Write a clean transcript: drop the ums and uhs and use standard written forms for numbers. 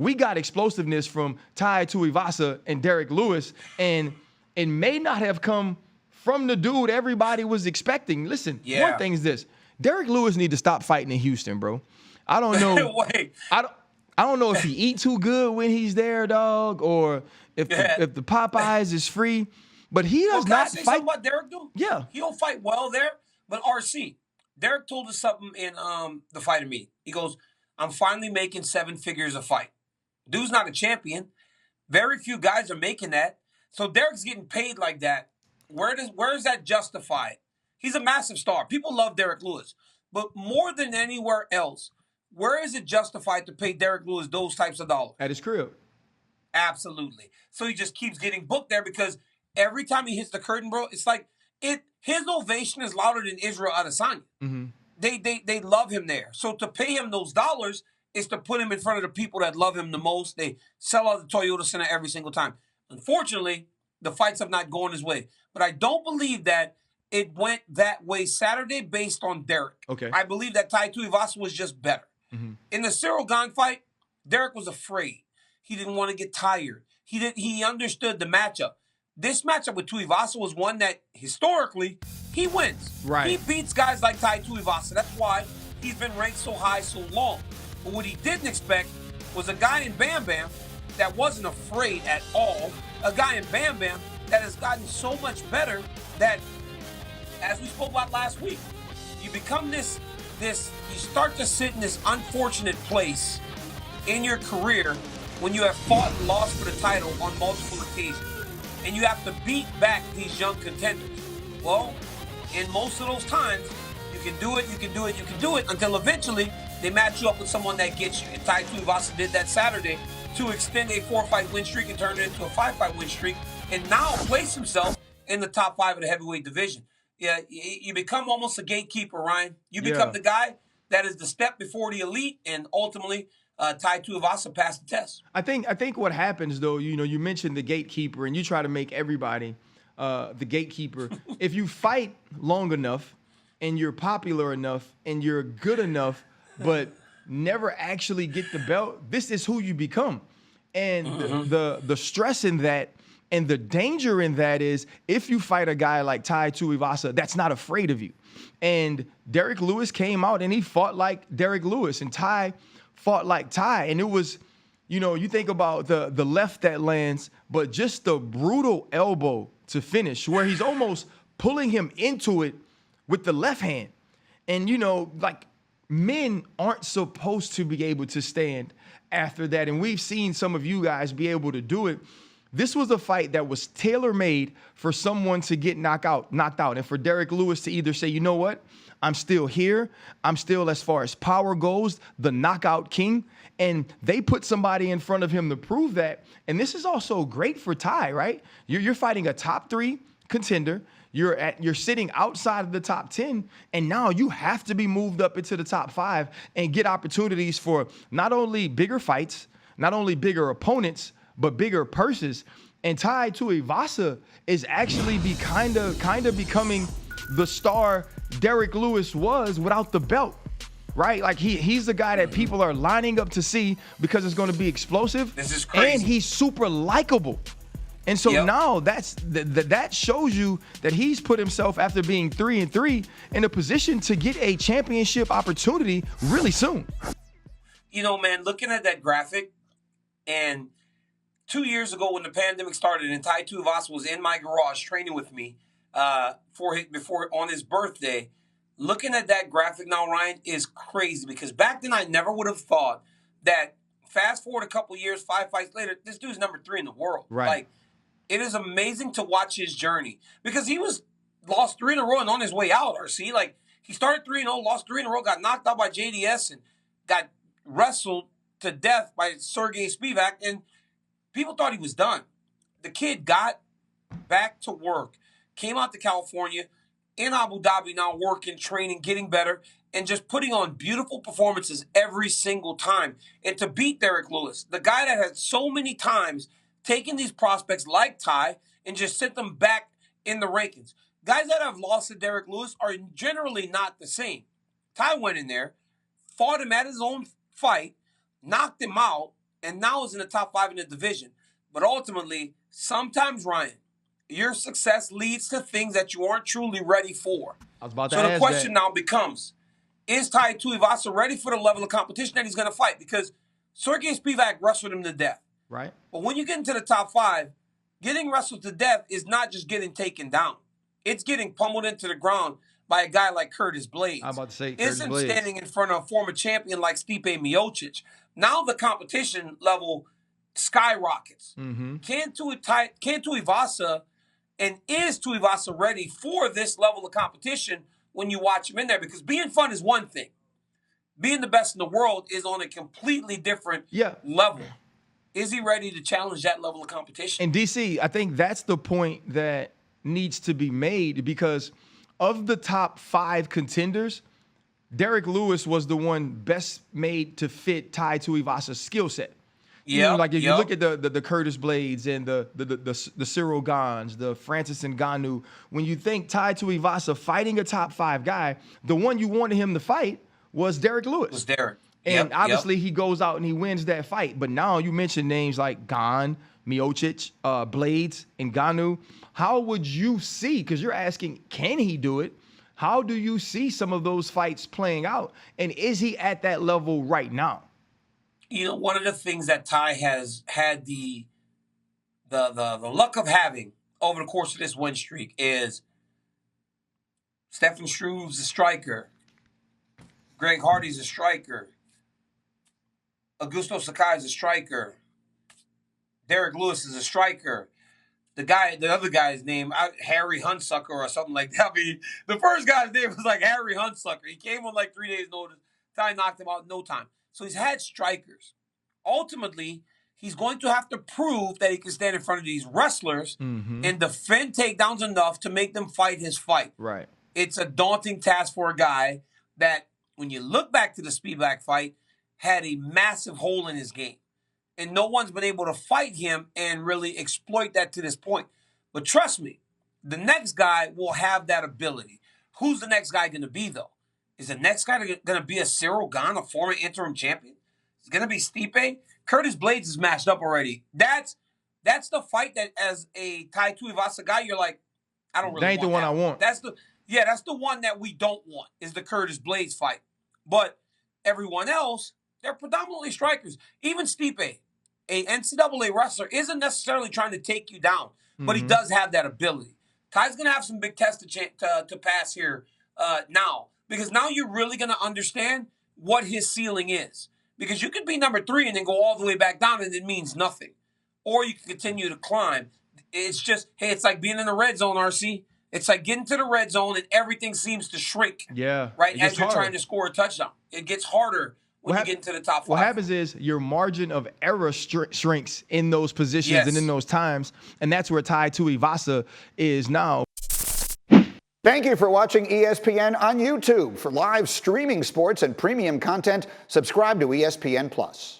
we got explosiveness from Tai Tuivasa and Derrick Lewis, and it may not have come from the dude everybody was expecting. Listen, one thing is this. Derrick Lewis need to stop fighting in Houston, bro. I don't know. Wait. I don't know if he eat too good when he's there, dog, or if the Popeyes is free. But he does not say fight. Something about Derrick, dude? Yeah. He don't fight well there. But RC, Derrick told us something in the fight of me. He goes, I'm finally making 7 figures a fight. Dude's not a champion. Very few guys are making that. So Derrick's getting paid like that. Where is that justified? He's a massive star. People love Derrick Lewis. But more than anywhere else, where is it justified to pay Derrick Lewis those types of dollars? At his crib. Absolutely. So he just keeps getting booked there because every time he hits the curtain, bro, it's like his ovation is louder than Israel Adesanya. Mm-hmm. They love him there. So to pay him those dollars is to put him in front of the people that love him the most. They sell out the Toyota Center every single time. Unfortunately, the fights have not gone his way. But I don't believe that it went that way Saturday based on Derrick. Okay. I believe that Tai Tuivasa was just better. Mm-hmm. In the Cyril Gane fight, Derrick was afraid. He didn't want to get tired. He understood the matchup. This matchup with Tuivasa was one that, historically, he wins. Right. He beats guys like Tai Tuivasa. That's why he's been ranked so high so long. But what he didn't expect was a guy in Bam Bam that wasn't afraid at all. A guy in Bam Bam that has gotten so much better that, as we spoke about last week, you become you start to sit in this unfortunate place in your career when you have fought and lost for the title on multiple occasions. And you have to beat back these young contenders. Well, in most of those times, you can do it until eventually they match you up with someone that gets you. And Tai Tuivasa did that Saturday to extend a 4-fight win streak and turn it into a 5-fight win streak, and now place himself in the top 5 of the heavyweight division. Yeah, you become almost a gatekeeper, Ryan. You become the guy that is the step before the elite, and ultimately, Tai Tuivasa passed the test. I think what happens, though, you mentioned the gatekeeper, and you try to make everybody the gatekeeper. If you fight long enough, and you're popular enough, and you're good enough, but never actually get the belt, this is who you become. And the stress in that and the danger in that is if you fight a guy like Tai Tuivasa that's not afraid of you. And Derrick Lewis came out and he fought like Derrick Lewis, and Tai fought like Tai. And it was, you think about the left that lands, but just the brutal elbow to finish where he's almost pulling him into it with the left hand. And, men aren't supposed to be able to stand after that. And we've seen some of you guys be able to do it. This was a fight that was tailor-made for someone to get knocked out. And for Derrick Lewis to either say, you know what, I'm still here. I'm still, as far as power goes, the knockout king. And they put somebody in front of him to prove that. And this is also great for Tai, right? You're fighting a top 3 contender. You're sitting outside of the top 10, and now you have to be moved up into the top 5 and get opportunities for not only bigger fights, not only bigger opponents, but bigger purses. And Tai Tuivasa is actually kind of becoming the star Derrick Lewis was without the belt, right? Like he's the guy that people are lining up to see because it's going to be explosive. This is crazy. And he's super likable. And so now that shows you that he's put himself, after being 3-3, in a position to get a championship opportunity really soon. Man, looking at that graphic, and 2 years ago when the pandemic started and Tai Tuivasa was in my garage training with me before on his birthday, looking at that graphic now, Ryan, is crazy because back then I never would have thought that fast forward a couple years, 5 fights later, this dude's number 3 in the world. Right. Like, it is amazing to watch his journey because he lost 3 in a row and on his way out, RC. Like, he started 3-0, lost 3 in a row, got knocked out by JDS and got wrestled to death by Sergey Spivak, and people thought he was done. The kid got back to work, came out to California, in Abu Dhabi now working, training, getting better, and just putting on beautiful performances every single time. And to beat Derrick Lewis, the guy that had so many times taking these prospects like Tai and just sent them back in the rankings. Guys that have lost to Derrick Lewis are generally not the same. Tai went in there, fought him at his own fight, knocked him out, and now is in the top 5 in the division. But ultimately, sometimes, Ryan, your success leads to things that you aren't truly ready for. I was about to So the ask question that. now becomes, is Tai Tuivasa ready for the level of competition that he's going to fight? Because Sergey Spivak wrestled him to death. Right. But when you get into the top 5, getting wrestled to death is not just getting taken down. It's getting pummeled into the ground by a guy like Curtis Blades. I'm about to say Curtis Isn't Blades. standing in front of a former champion like Stipe Miocic. Now the competition level skyrockets. Mm-hmm. Can Tuivasa, and is Tuivasa ready for this level of competition when you watch him in there? Because being fun is one thing. Being the best in the world is on a completely different level. Is he ready to challenge that level of competition? And DC, I think that's the point that needs to be made, because of the top 5 contenders, Derrick Lewis was the one best made to fit Tai Tuivasa's skill set. Yeah, like if you look at the Curtis Blades and the Cyril Gans, the Francis Ngannou, when you think Tai Tuivasa fighting a top 5 guy, the one you wanted him to fight was Derrick Lewis. It was Derrick. And obviously he goes out and he wins that fight. But now you mention names like Gan, Miocic, Blades, and Ngannou. How would you see, because you're asking, can he do it? How do you see some of those fights playing out? And is he at that level right now? You know, one of the things that Tai has had the luck of having over the course of this win streak is Stefan Struve's a striker. Greg Hardy's a striker. Augusto Sakai is a striker. Derrick Lewis is a striker. The other guy's name, Harry Hunsucker or something like that. I mean, the first guy's name was like Harry Hunsucker. He came on like 3 days' notice. Tai knocked him out in no time. So he's had strikers. Ultimately, he's going to have to prove that he can stand in front of these wrestlers and defend takedowns enough to make them fight his fight. Right. It's a daunting task for a guy that, when you look back to the Spivak fight, had a massive hole in his game. And no one's been able to fight him and really exploit that to this point. But trust me, the next guy will have that ability. Who's the next guy going to be, though? Is the next guy going to be a Cyril Gane, a former interim champion? Is it going to be Stipe? Curtis Blades is matched up already. That's the fight that, as a Tai Tuivasa guy, you're like, I don't really want that ain't the one I want. That's the one that we don't want, is the Curtis Blades fight. But everyone else, they're predominantly strikers. Even Stipe, a NCAA wrestler, isn't necessarily trying to take you down, but he does have that ability. Tai's going to have some big tests to pass here now, because now you're really going to understand what his ceiling is. Because you could be number 3 and then go all the way back down and it means nothing. Or you can continue to climb. It's just, hey, it's like being in the red zone, RC. It's like getting to the red zone and everything seems to shrink. Yeah. Right? As you're trying to score a touchdown. It gets harder when you get into the top 5. What happens is your margin of error shrinks in those positions and in those times. And that's where Tai Tuivasa is now. Thank you for watching ESPN on YouTube. For live streaming sports and premium content, subscribe to ESPN+.